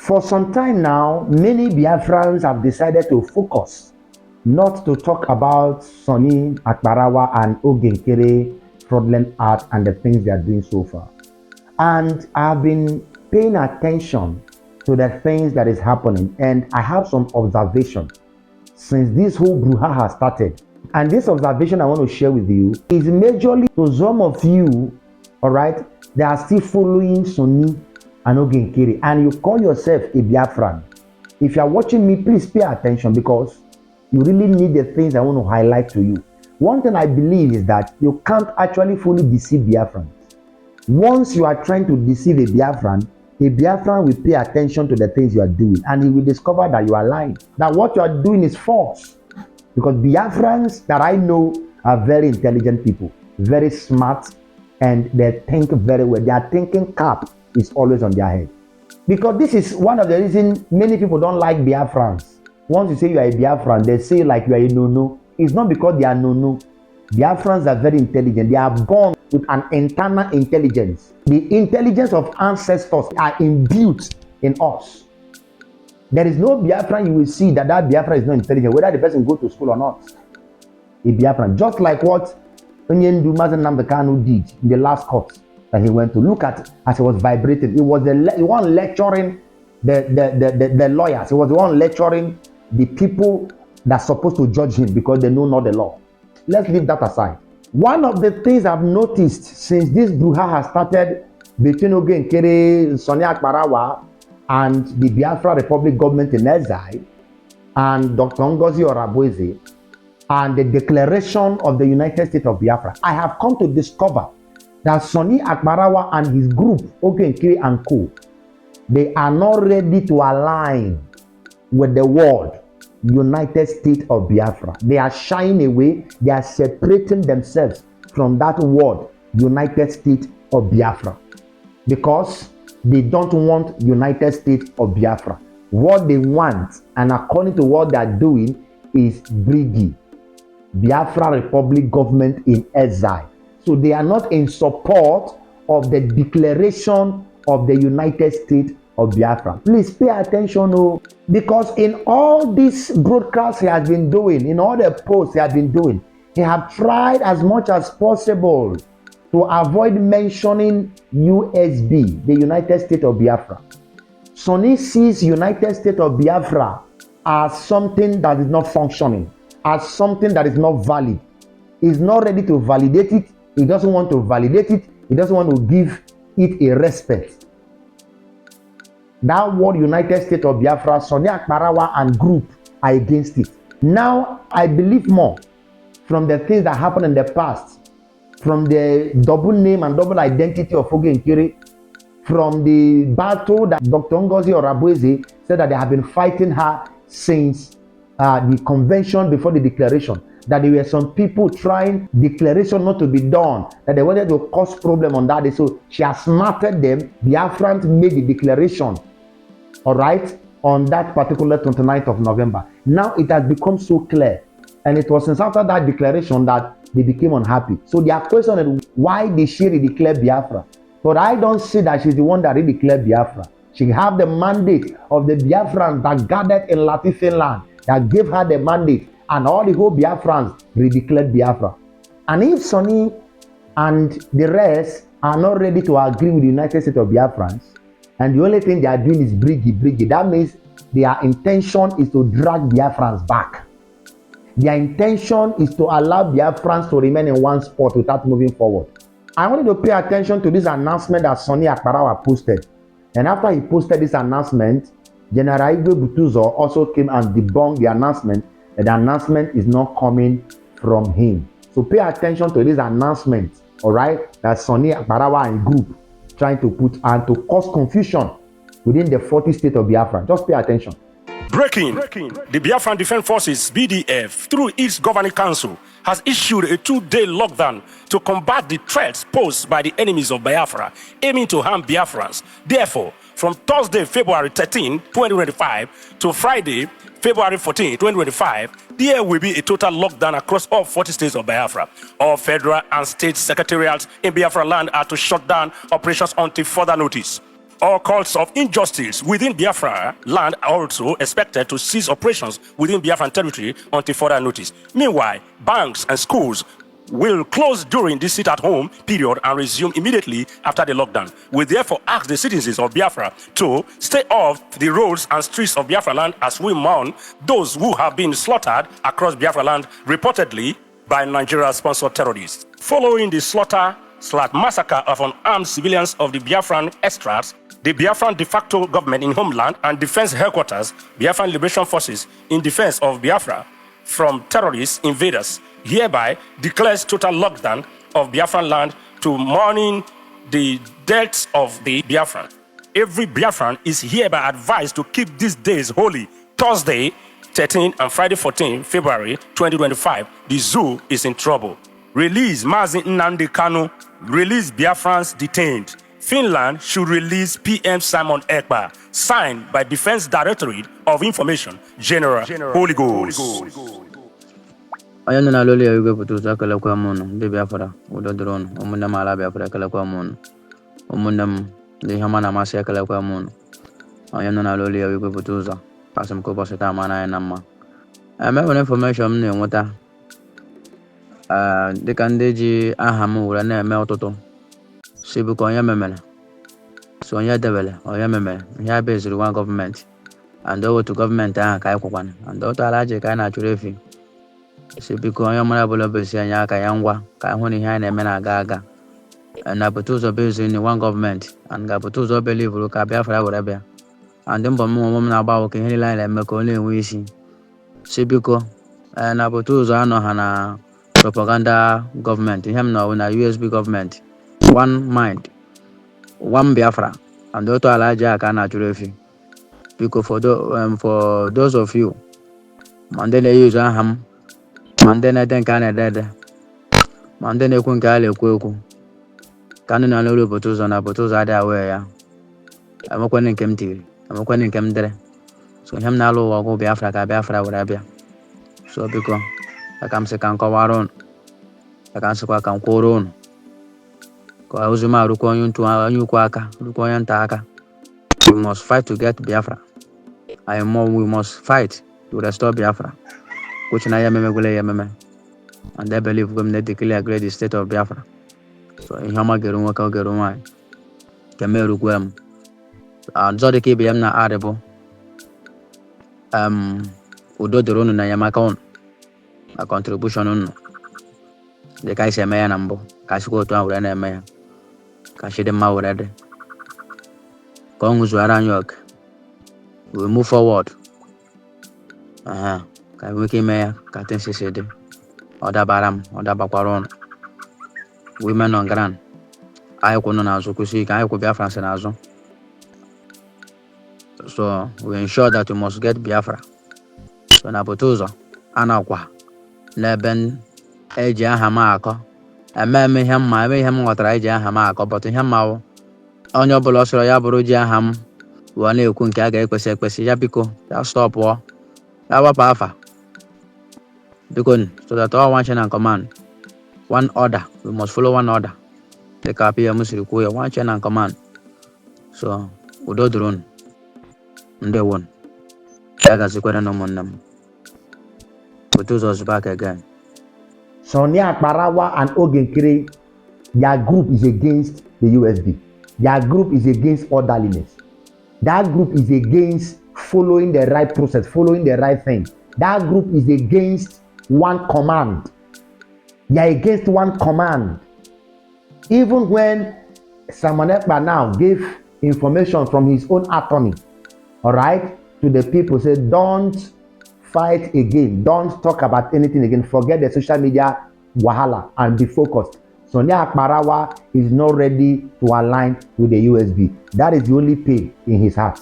For some time now, many Biafrans have decided to focus not to talk about Sonny Akbarawa and Oge Nkere fraudulent art and the things they are doing so far. And I've been paying attention to the things that is happening, and I have some observation since this whole brouhaha has started. And this observation I want to share with you is majorly to some of you, all right, they are still following Sonny and Oge Nkere, and you call yourself a Biafran. If you are watching me, please pay attention, because you really need the things I want to highlight to you. One thing I believe is that you can't actually fully deceive Biafrans. Once you are trying to deceive a Biafran will pay attention to the things you are doing, and he will discover that you are lying, that what you are doing is false. Because Biafrans that I know are very intelligent people, very smart, and they think very well. Their thinking cap is always on their head. Because this is one of the reasons many people don't like Biafrans. Once you say you are a Biafran, they say like you are a no-no. It's not because they are no-no. Biafrans are very intelligent. They are born with an internal intelligence. The intelligence of ancestors are imbued in us. There is no Biafran you will see that Biafra is not intelligent, whether the person go to school or not. A Biafran, just like what Onyendu Mazen Namdekanu did in the last court that he went to. Look at as he was vibrating. He was the one lecturing the lawyers. He was the one lecturing the people that's supposed to judge him because they know not the law. Let's leave that aside. One of the things I've noticed since this brouhaha has started between Oge Nkere, Sonny Akbarawa, and the Biafra Republic government in exile, and Dr. Ngozi Orabueze, and the declaration of the United States of Biafra, I have come to discover that Sonny Akbarawa and his group, Oge Nkere and co., they are not ready to align with the world United States of Biafra. They are shying away. They are separating themselves from that word United States of Biafra, because they don't want United States of Biafra. What they want, and according to what they are doing, is BRIGI, Biafra Republic government in exile. So they are not in support of the declaration of the United States of Biafra. Please pay attention, because in all these broadcasts he has been doing, in all the posts he has been doing, he have tried as much as possible to avoid mentioning USB, the United States of Biafra. Sonny sees United States of Biafra as something that is not functioning, as something that is not valid. He's not ready to validate it. He doesn't want to validate it. He doesn't want to give it a respect. That word United States of Biafra, Sonny Akbarawa and group are against it. Now, I believe more from the things that happened in the past, from the double name and double identity of Oge Nkere, from the battle that Dr. Ngozi Orabueze said that they have been fighting her since the convention before the declaration, that there were some people trying declaration not to be done, that they wanted to cause problem on that day. So she has smarted them. Biafrans made the declaration, all right, on that particular 29th of November. Now it has become so clear. And it was since after that declaration that they became unhappy. So their question is, why did she declare Biafra? But I don't see that she's the one that declared Biafra. She have the mandate of the Biafrans that gathered in Latifi land, that gave her the mandate, and all the whole Biafrans redeclared Biafra. And if Sonny and the rest are not ready to agree with the United States of Biafrans, and the only thing they are doing is brigi, that means their intention is to drag Biafrans back. Their intention is to allow Biafrans to remain in one spot without moving forward. I wanted to pay attention to this announcement that Sonny Akbarawa posted. And after he posted this announcement, General Igbo Butuzo also came and debunked the announcement, that the announcement is not coming from him. So pay attention to this announcement, all right, that Sonny Akbarawa and group trying to put and to cause confusion within the 40 states of Biafra. Just pay attention. Breaking. The Biafran Defense Forces, BDF, through its governing council, has issued a 2-day lockdown to combat the threats posed by the enemies of Biafra, aiming to harm Biafrans. Therefore, from Thursday, February 13, 2025, to Friday, February 14, 2025, there will be a total lockdown across all 40 states of Biafra. All federal and state secretariats in Biafra land are to shut down operations until further notice. All cults of injustice within Biafra land are also expected to cease operations within Biafran territory until further notice. Meanwhile, banks and schools will close during this sit-at-home period and resume immediately after the lockdown. We therefore ask the citizens of Biafra to stay off the roads and streets of Biafra land as we mourn those who have been slaughtered across Biafra land, reportedly by Nigeria-sponsored terrorists. Following the slaughter/massacre of unarmed civilians of the Biafran extracts, the Biafran de facto government in homeland and defense headquarters, Biafran Liberation Forces in defense of Biafra from terrorist invaders, hereby declares total lockdown of Biafran land to mourning the deaths of the Biafran. Every Biafran is hereby advised to keep these days holy. Thursday 13 and Friday 14 February 2025, the zoo is in trouble. Release Mazi Nnamdi Kanu. Release Biafrans detained. Finland should release PM Simon Ekpa. Signed by Defense Directorate of Information, General Holy Ghost. Ayan na loli ya yuge putu sa kala kwa mono de Biafra udo drone umunda mala Biafra kala kwa mono umunda de hamana masi kala kwa mono ayan na loli ya yuge putu za asam ko bosa ta mana na ma ame won information ne nwota de kan de ji aha mu wura na eme ototo sibu ko ya memele so ya debele o ya memele ya based one government and over to government kai kwakwana and over to alaje kai na churefi si biko onye mara bụla besi anya aka ya ngwa ka hụ na ihe a na-eme na-aga aga na bụtụ ụzọ bezi ni one government and ga-bụtụ ụzọ belivuru ka Biafra were bịa and mbọ m na-agba ụka ihe niile anyị na-eme ka ọ na-enwe isi si biko na bụtụ ụzọ anọ ha na propaganda gọọmenti ihe m na USB gọọmenti one mind one Biafra and otu ala aja aka na-achụrụ efi biko for those of you ma ndị na-eyuzu aha m ma ndị na-ede nke a na-ede ma ndị na-ekwu nke a na-ekwu ekwu ka ndị na-alụ obodo ụzọ na obodo ụzọ adịghị awe ya emekwanị nke m tiri emekwanị nke m dere so ihe m na-alụ ụwa ọgwụ Biafra ka Biafra were bịa so biko aka m sị ka m kọwara ụnụ aka m sịkwa ka m kwụrụ ụnụ ka ozi m arụkwa onye ukwu aka rụkwa onye nta aka. We must fight to get Biafra. We must fight to restore Biafra. Which na yameme and I believe we declare great the state of Biafra. So in Hama Geru Waka Gerumai, Kameru Gwem, Zodiki Biam na Arabo, Udo the Runu na Yamakon, a contribution on the Kaisa Maya Nambo, Kasuko to our enemy, Kashide Maurede, Kongus Waranyok. We move forward. Ka wiki me ka tensi sede oda baram oda bakwaron women on ground ayiko no nazo kusi ka ayiko Biafra se nazo. So we ensure that we must get Biafra. So na botuzo anakwa leben eji aha ma akọ eme ihe m ghọtara eji aha ma akọ but ihe mma onye ọbụla sọrọ ya bụrụ ji aha m wụ na-ekwu nke a ga-ekwesị ya biko ya stop ya wapụ afa because so that all one chain and command, one order, we must follow one order. The copy of Musiri one chain and command. So we do drone. And they won. Agazikwena no monam. We do us back again. Sonia Akbarawa and Oge Nkere, their group is against the USB. Their group is against orderliness. That group is against following the right process, following the right thing. That group is against one command. They are against one command. Even when Simon Ekpa now gave information from his own attorney, all right, to the people, said, don't fight again, don't talk about anything again, forget the social media wahala and be focused. Sonia Akbarawa is not ready to align with the USB. That is the only pain in his heart.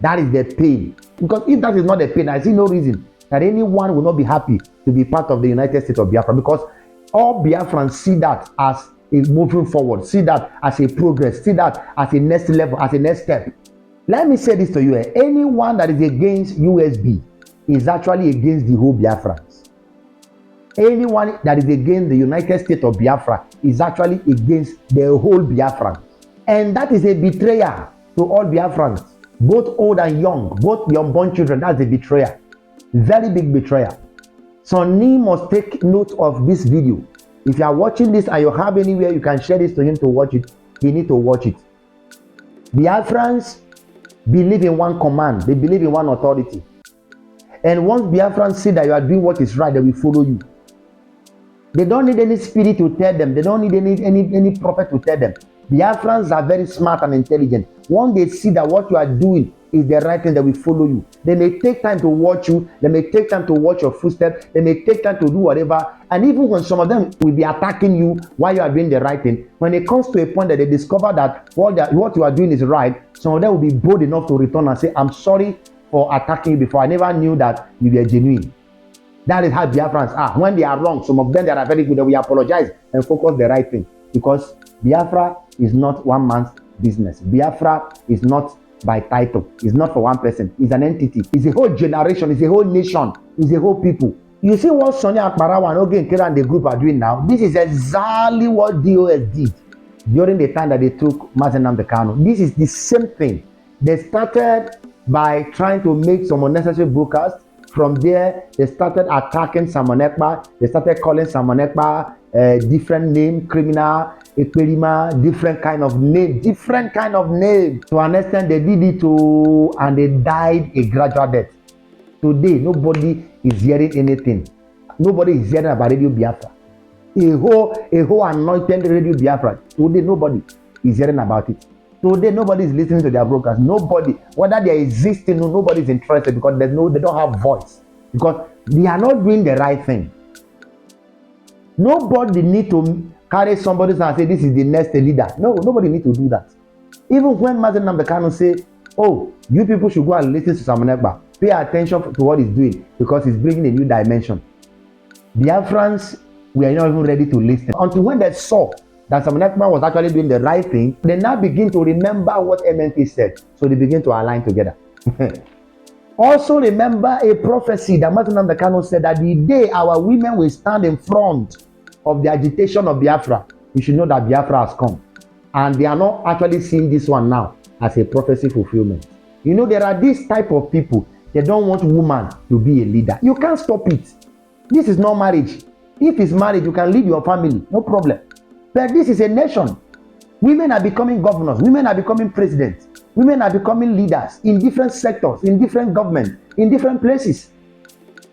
That is the pain. Because if that is not the pain, I see no reason that anyone will not be happy to be part of the United States of Biafra, because all Biafrans see that as a moving forward, see that as a progress, see that as a next level, as a next step. Let me say this to you, anyone that is against USB is actually against the whole Biafrans. Anyone that is against the United States of Biafra is actually against the whole Biafran. And that is a betrayal. to all Biafrans, both old and young, both the unborn children. That's a betrayal, very big betrayal. Sonny must take note of this video. If you are watching this and you have anywhere you can share this to him to watch it, he need to watch it. Biafrans believe in one command. They believe in one authority. And once Biafrans see that you are doing what is right, they will follow you. They don't need any spirit to tell them. They don't need any prophet to tell them. Biafrans are very smart and intelligent. Once they see that what you are doing is the right thing, they will follow you. They may take time to watch you. They may take time to watch your footsteps. They may take time to do whatever. And even when some of them will be attacking you while you are doing the right thing, when it comes to a point that they discover that what you are doing is right, some of them will be bold enough to return and say, I'm sorry for attacking you before. I never knew that you were genuine. That is how Biafrans are. When they are wrong, some of them that are very good, they will apologize and focus the right thing. Because Biafra is not one man's business. Biafra is not by title. It's not for one person. It's an entity. It's a whole generation. It's a whole nation. It's a whole people. You see what Sonny Akbarawa and Oge Nkere and the group are doing now? This is exactly what DOS did during the time that they took Mazi Nnamdi Kanu. This is the same thing. They started by trying to make some unnecessary broadcasts. From there, they started attacking Simon Ekpa. They started calling Simon Ekpa different name, criminal, Ekperima, different kind of name. To an extent, they did it and they died a gradual death. Today, nobody is hearing anything. Nobody is hearing about Radio Biafra. A whole anointed Radio Biafra. Today, nobody is hearing about it. Today, nobody is listening to their broadcast. Nobody, whether they are existing or nobody is interested because they don't have voice. Because they are not doing the right thing. Nobody need to carry somebody and say, this is the next leader. No, nobody need to do that. Even when Mazi Nnamdi Kanu say, oh, you people should go and listen to Simon Ekpa. Pay attention to what he's doing because he's bringing a new dimension. Biafrans, we are not even ready to listen. Until when they saw that Simon Ekpa was actually doing the right thing, they now begin to remember what MNK said. So they begin to align together. Also remember a prophecy that Mazi Nnamdi Kanu said that the day our women will stand in front of the agitation of Biafra, you should know that Biafra has come. And they are not actually seeing this one now as a prophecy fulfillment. You know, there are these type of people, they don't want woman to be a leader. You can't stop it. This is not marriage. If it's marriage, you can lead your family, no problem. But this is a nation. Women are becoming governors. Women are becoming presidents. Women are becoming leaders in different sectors, in different governments, in different places.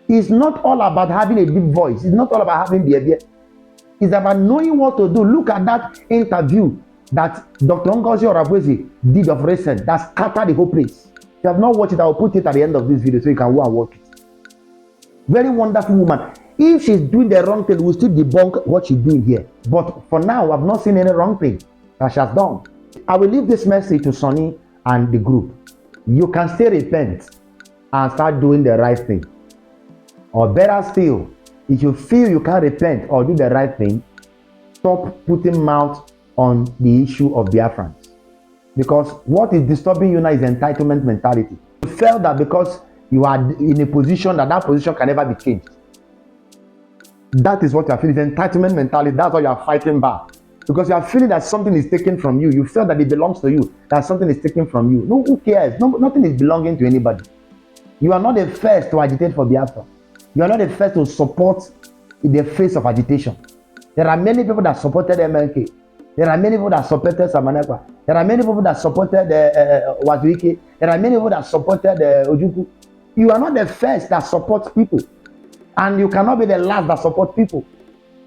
It's not all about having a deep voice. It's not all about having behavior. It's about knowing what to do. Look at that interview that Dr. Ngozi Orabwezi did of recent that scattered the whole place. If you have not watched it, I will put it at the end of this video so you can go and watch it. Very wonderful woman. If she's doing the wrong thing, we'll still debunk what she's doing here. But for now, I've not seen any wrong thing that she has done. I will leave this message to Sonny and the group. You can still repent and start doing the right thing. Or better still, if you feel you can't repent or do the right thing, stop putting mouth on the issue of Biafrans. Because what is disturbing you now is entitlement mentality. You felt that because you are in a position that position can never be changed. That is what you are feeling, entitlement mentality. That's what you are fighting back. Because you are feeling that something is taken from you. You feel that it belongs to you, that something is taken from you. No, who cares? No, nothing is belonging to anybody. You are not the first to agitate for Biafra. You are not the first to support in the face of agitation. There are many people that supported MNK. There are many people that supported Simon Ekpa. There are many people that supported Wazuike. There are many people that supported Ojukwu. You are not the first that supports people. And you cannot be the last that support people.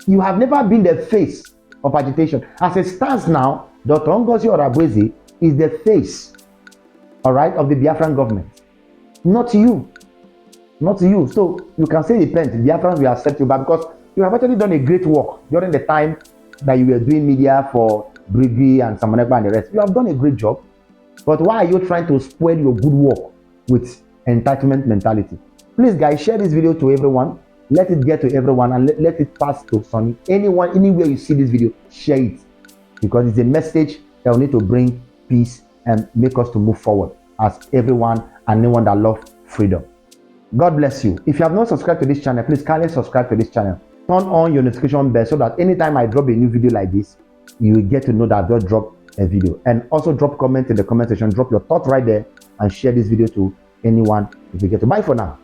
You have never been the face of agitation. As it stands now, Dr. Ngozi Orabwezi is the face, all right, of the Biafran government. Not you. Not you. So you can say repent. Biafrans will accept you, but because you have actually done a great work during the time that you were doing media for Briggy and Simon Ekpa and the rest. You have done a great job. But why are you trying to spoil your good work with entitlement mentality? Please, guys, share this video to everyone. Let it get to everyone and let it pass to Sonny. Anyone, anywhere you see this video, share it. Because it's a message that will need to bring peace and make us to move forward as everyone and anyone that loves freedom. God bless you. If you have not subscribed to this channel, please kindly subscribe to this channel. Turn on your notification bell so that anytime I drop a new video like this, you will get to know that I've just dropped a video. And also drop comment in the comment section, drop your thoughts right there, and share this video to anyone if you get to. Bye for now.